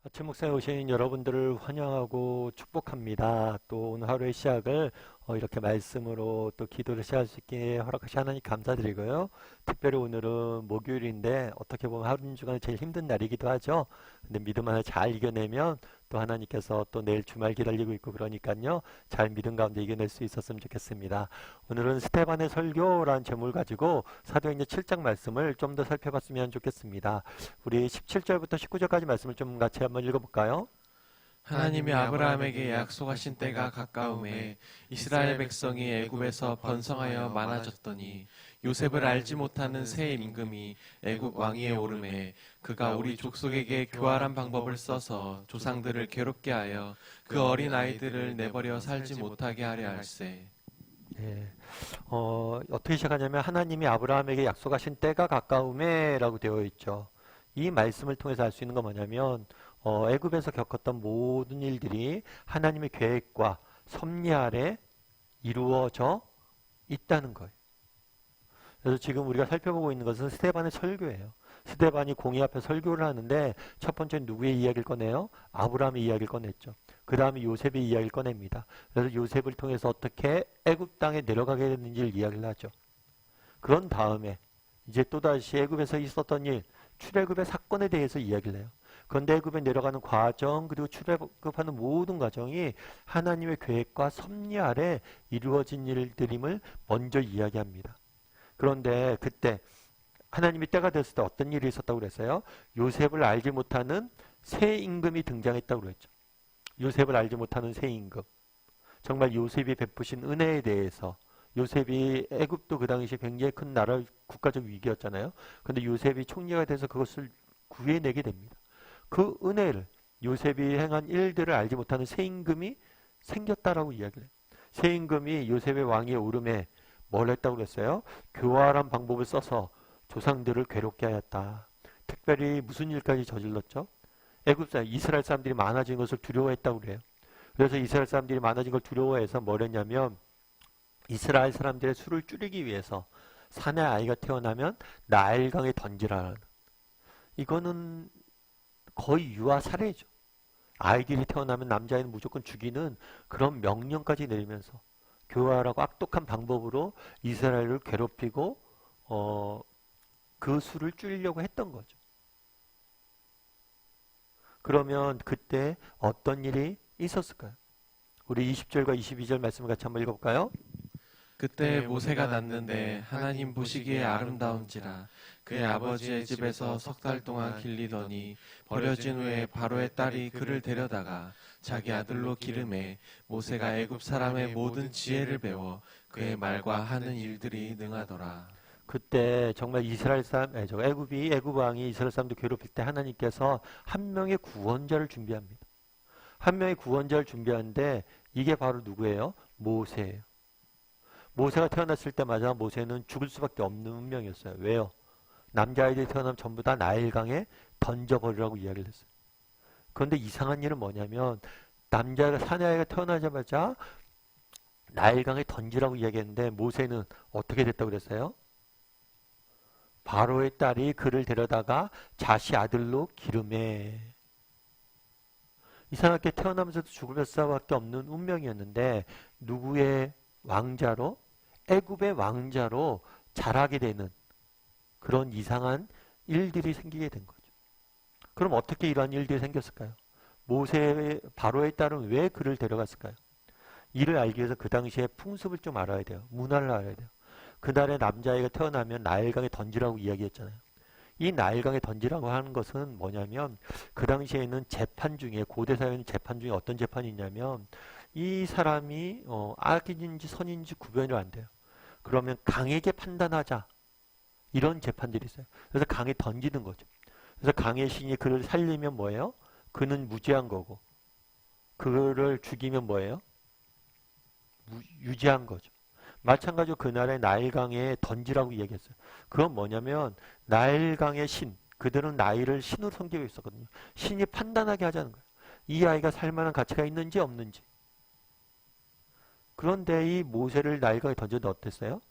아침 목상에 오신 여러분들을 환영하고 축복합니다. 또 오늘 하루의 시작을 이렇게 말씀으로 또 기도를 시작할 수 있게 허락하신 하나님 감사드리고요. 특별히 오늘은 목요일인데 어떻게 보면 하루 중간에 제일 힘든 날이기도 하죠. 근데 믿음 하나 잘 이겨내면 또 하나님께서 또 내일 주말 기다리고 있고 그러니까요. 잘 믿음 가운데 이겨낼 수 있었으면 좋겠습니다. 오늘은 스테반의 설교라는 제목을 가지고 사도행전 7장 말씀을 좀 더 살펴봤으면 좋겠습니다. 우리 17절부터 19절까지 말씀을 좀 같이 한번 읽어볼까요? 하나님이 아브라함에게 약속하신 때가 가까움에 이스라엘 백성이 애굽에서 번성하여 많아졌더니 요셉을 알지 못하는 새 임금이 애굽 왕위에 오르매 그가 우리 족속에게 교활한 방법을 써서 조상들을 괴롭게 하여 그 어린 아이들을 내버려 살지 못하게 하려 할세. 예, 어떻게 시작하냐면 하나님이 아브라함에게 약속하신 때가 가까움에 라고 되어 있죠. 이 말씀을 통해서 알 수 있는 건 뭐냐면 애굽에서 겪었던 모든 일들이 하나님의 계획과 섭리 아래 이루어져 있다는 거예요. 그래서 지금 우리가 살펴보고 있는 것은 스데반의 설교예요. 스데반이 공의 앞에 설교를 하는데 첫 번째 누구의 이야기를 꺼내요? 아브라함의 이야기를 꺼냈죠. 그 다음에 요셉의 이야기를 꺼냅니다. 그래서 요셉을 통해서 어떻게 애굽 땅에 내려가게 됐는지를 이야기를 하죠. 그런 다음에 이제 또다시 애굽에서 있었던 일, 출애굽의 사건에 대해서 이야기를 해요. 그런데 애굽에 내려가는 과정 그리고 출애굽하는 모든 과정이 하나님의 계획과 섭리 아래 이루어진 일들임을 먼저 이야기합니다. 그런데 그때 하나님이 때가 됐을 때 어떤 일이 있었다고 그랬어요? 요셉을 알지 못하는 새 임금이 등장했다고 그랬죠. 요셉을 알지 못하는 새 임금. 정말 요셉이 베푸신 은혜에 대해서 요셉이 애굽도 그 당시 굉장히 큰 나라 국가적 위기였잖아요. 근데 요셉이 총리가 돼서 그것을 구해내게 됩니다. 그 은혜를 요셉이 행한 일들을 알지 못하는 새 임금이 생겼다라고 이야기를 해요. 새 임금이 요셉의 왕위에 오름에 뭘 했다고 그랬어요? 교활한 방법을 써서 조상들을 괴롭게 하였다. 특별히 무슨 일까지 저질렀죠? 애굽 사람, 이스라엘 사람들이 많아진 것을 두려워했다고 그래요. 그래서 이스라엘 사람들이 많아진 걸 두려워해서 뭘 했냐면 이스라엘 사람들의 수를 줄이기 위해서 산에 아이가 태어나면 나일강에 던지라는, 이거는 거의 유아 살해죠. 아이들이 태어나면 남자애는 무조건 죽이는 그런 명령까지 내리면서 교활하고 악독한 방법으로 이스라엘을 괴롭히고 그 수를 줄이려고 했던 거죠. 그러면 그때 어떤 일이 있었을까요? 우리 20절과 22절 말씀을 같이 한번 읽어볼까요? 그때 모세가 낳는데 하나님 보시기에 아름다운지라 그의 아버지의 집에서 석 달 동안 길리더니 버려진 후에 바로의 딸이 그를 데려다가 자기 아들로 기름해 모세가 애굽 사람의 모든 지혜를 배워 그의 말과 하는 일들이 능하더라. 그때 정말 이스라엘 사람, 애굽 왕이 이스라엘 사람들 괴롭힐 때 하나님께서 한 명의 구원자를 준비합니다. 한 명의 구원자를 준비하는데 이게 바로 누구예요? 모세예요. 모세가 태어났을 때마다 모세는 죽을 수밖에 없는 운명이었어요. 왜요? 남자아이들이 태어나면 전부 다 나일강에 던져버리라고 이야기를 했어요. 그런데 이상한 일은 뭐냐면 남자가 사내아이가 태어나자마자 나일강에 던지라고 이야기했는데 모세는 어떻게 됐다고 그랬어요? 바로의 딸이 그를 데려다가 자시 아들로 기름해. 이상하게 태어나면서도 죽을 수밖에 없는 운명이었는데 누구의 왕자로? 애굽의 왕자로 자라게 되는 그런 이상한 일들이 생기게 된 거죠. 그럼 어떻게 이러한 일들이 생겼을까요? 바로의 딸은 왜 그를 데려갔을까요? 이를 알기 위해서 그 당시에 풍습을 좀 알아야 돼요. 문화를 알아야 돼요. 그날에 남자아이가 태어나면 나일강에 던지라고 이야기했잖아요. 이 나일강에 던지라고 하는 것은 뭐냐면 그 당시에는 재판 중에 고대 사회는 재판 중에 어떤 재판이 있냐면 이 사람이 악인인지 선인지 구별이 안 돼요. 그러면 강에게 판단하자. 이런 재판들이 있어요. 그래서 강에 던지는 거죠. 그래서 강의 신이 그를 살리면 뭐예요? 그는 무죄한 거고 그를 죽이면 뭐예요? 유죄한 거죠. 마찬가지로 그날의 나일강에 던지라고 얘기했어요. 그건 뭐냐면 나일강의 신, 그들은 나일을 신으로 섬기고 있었거든요. 신이 판단하게 하자는 거예요. 이 아이가 살만한 가치가 있는지 없는지. 그런데 이 모세를 나일강에 던졌는데 어땠어요?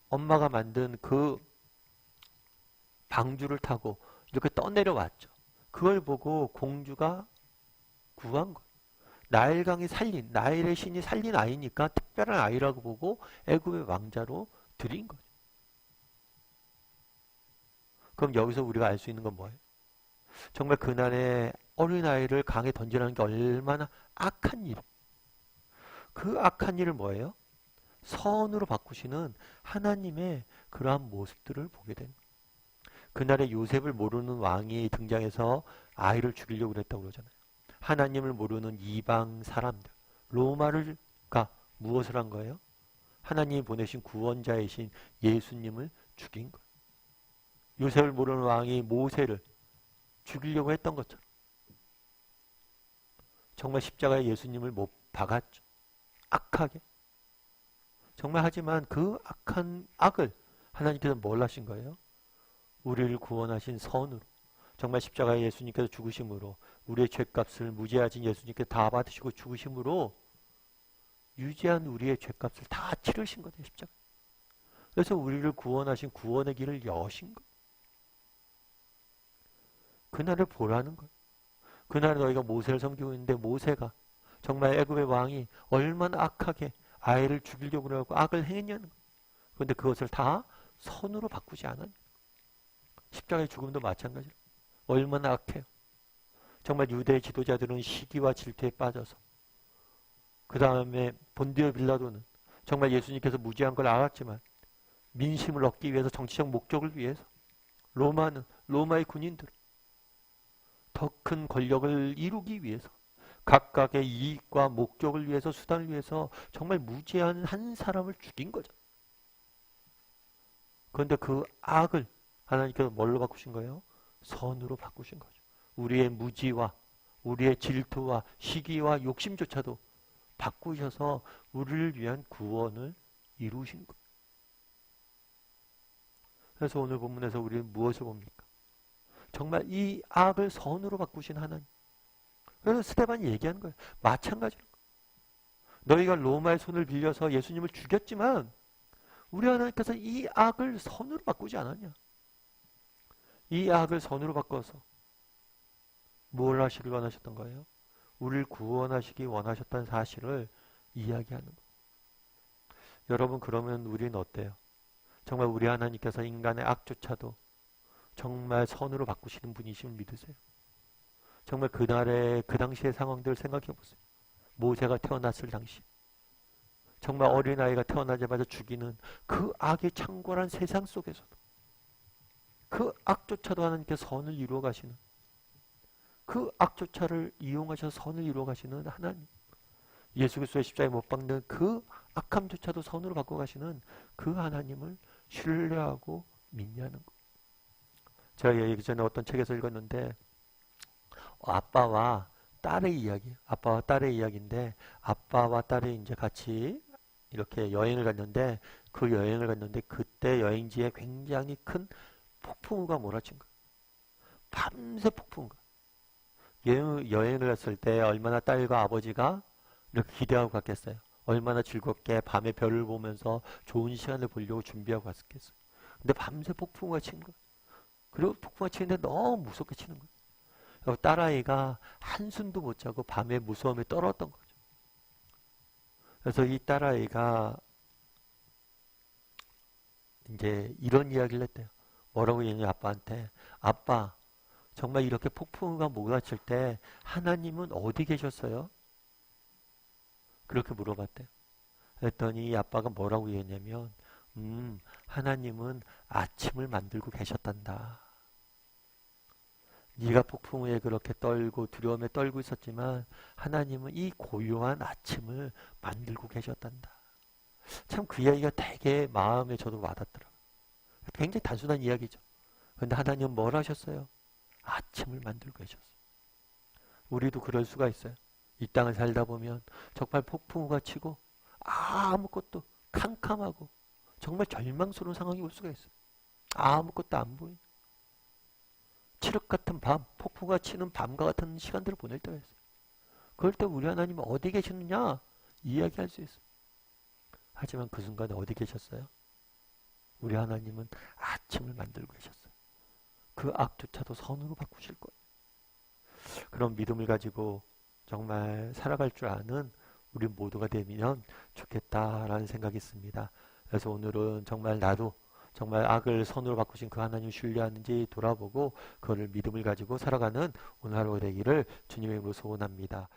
엄마가 만든 그 방주를 타고 이렇게 떠내려왔죠. 그걸 보고 공주가 구한 거예요. 나일강이 살린, 나일의 신이 살린 아이니까 특별한 아이라고 보고 애굽의 왕자로 드린 거죠. 그럼 여기서 우리가 알 수 있는 건 뭐예요? 정말 그날의 어린아이를 강에 던지라는 게 얼마나 악한 일. 그 악한 일을 뭐예요? 선으로 바꾸시는 하나님의 그러한 모습들을 보게 됩니다. 그날의 요셉을 모르는 왕이 등장해서 아이를 죽이려고 그랬다고 그러잖아요. 하나님을 모르는 이방 사람들, 로마가 무엇을 한 거예요? 하나님이 보내신 구원자이신 예수님을 죽인 거예요. 요셉을 모르는 왕이 모세를 죽이려고 했던 것처럼 정말 십자가에 예수님을 못 박았죠. 악하게. 정말 하지만 그 악한 악을 하나님께서 뭘 하신 거예요? 우리를 구원하신 선으로 정말 십자가에 예수님께서 죽으심으로 우리의 죄값을 무죄하신 예수님께서 다 받으시고 죽으심으로 유죄한 우리의 죄값을 다 치르신 거예요. 십자가. 그래서 우리를 구원하신 구원의 길을 여신 거예요. 그날을 보라는 거예요. 그날에 너희가 모세를 섬기고 있는데 모세가 정말 애굽의 왕이 얼마나 악하게 아이를 죽이려고 하고 악을 행했냐는 거예요. 그런데 그것을 다 선으로 바꾸지 않아요. 십자가의 죽음도 마찬가지로 얼마나 악해요. 정말 유대의 지도자들은 시기와 질투에 빠져서 그 다음에 본디오 빌라도는 정말 예수님께서 무죄한 걸 알았지만 민심을 얻기 위해서 정치적 목적을 위해서 로마의 군인들은 더 큰 권력을 이루기 위해서 각각의 이익과 목적을 위해서 수단을 위해서 정말 무죄한 한 사람을 죽인 거죠. 그런데 그 악을 하나님께서 뭘로 바꾸신 거예요? 선으로 바꾸신 거죠. 우리의 무지와 우리의 질투와 시기와 욕심조차도 바꾸셔서 우리를 위한 구원을 이루신 거예요. 그래서 오늘 본문에서 우리는 무엇을 봅니까? 정말 이 악을 선으로 바꾸신 하나님. 그래서 스데반이 얘기하는 거예요. 마찬가지로. 너희가 로마의 손을 빌려서 예수님을 죽였지만 우리 하나님께서 이 악을 선으로 바꾸지 않았냐. 이 악을 선으로 바꿔서 뭘 하시길 원하셨던 거예요? 우리를 구원하시기 원하셨다는 사실을 이야기하는 거예요. 여러분 그러면 우리는 어때요? 정말 우리 하나님께서 인간의 악조차도 정말 선으로 바꾸시는 분이심을 믿으세요? 정말 그날의 그 당시의 상황들을 생각해 보세요. 모세가 태어났을 당시 정말 어린아이가 태어나자마자 죽이는 그 악의 창궐한 세상 속에서도 그 악조차도 하나님께서 선을 이루어 가시는 그 악조차를 이용하셔서 선을 이루어 가시는 하나님, 예수 그리스도의 십자가에 못 박는 그 악함조차도 선으로 바꿔 가시는 그 하나님을 신뢰하고 믿냐는 거. 제가 예전에 어떤 책에서 읽었는데 아빠와 딸의 이야기, 아빠와 딸의 이야기인데 아빠와 딸이 이제 같이 이렇게 여행을 갔는데 그 여행을 갔는데 그때 여행지에 굉장히 큰 폭풍우가 몰아친 거예요. 밤새 폭풍우가. 여행을 갔을 때 얼마나 딸과 아버지가 이렇게 기대하고 갔겠어요. 얼마나 즐겁게 밤에 별을 보면서 좋은 시간을 보려고 준비하고 갔겠어요. 근데 밤새 폭풍우가 친 거예요. 그리고 폭풍우가 치는데 너무 무섭게 치는 거예요. 딸아이가 한숨도 못 자고 밤에 무서움에 떨었던 거죠. 그래서 이 딸아이가 이제 이런 이야기를 했대요. 뭐라고 얘기했냐 아빠한테. 아빠 정말 이렇게 폭풍우가 몰아칠 때 하나님은 어디 계셨어요? 그렇게 물어봤대요. 그랬더니 아빠가 뭐라고 얘기했냐면 하나님은 아침을 만들고 계셨단다. 네가 폭풍우에 그렇게 떨고 두려움에 떨고 있었지만 하나님은 이 고요한 아침을 만들고 계셨단다. 참 그 이야기가 되게 마음에 저도 와닿더라고요. 굉장히 단순한 이야기죠. 그런데 하나님은 뭘 하셨어요? 아침을 만들고 계셨어요. 우리도 그럴 수가 있어요. 이 땅을 살다 보면 정말 폭풍우가 치고 아무것도 캄캄하고 정말 절망스러운 상황이 올 수가 있어요. 아무것도 안 보여요. 칠흑 같은 밤, 폭풍우가 치는 밤과 같은 시간들을 보낼 때가 있어요. 그럴 때 우리 하나님은 어디 계셨느냐 이야기할 수 있어요. 하지만 그 순간에 어디 계셨어요? 우리 하나님은 아침을 만들고 계셨어요. 그 악조차도 선으로 바꾸실 거예요. 그런 믿음을 가지고 정말 살아갈 줄 아는 우리 모두가 되면 좋겠다라는 생각이 있습니다. 그래서 오늘은 정말 나도 정말 악을 선으로 바꾸신 그 하나님 신뢰하는지 돌아보고 그거를 믿음을 가지고 살아가는 오늘 하루가 되기를 주님의 이름으로 소원합니다.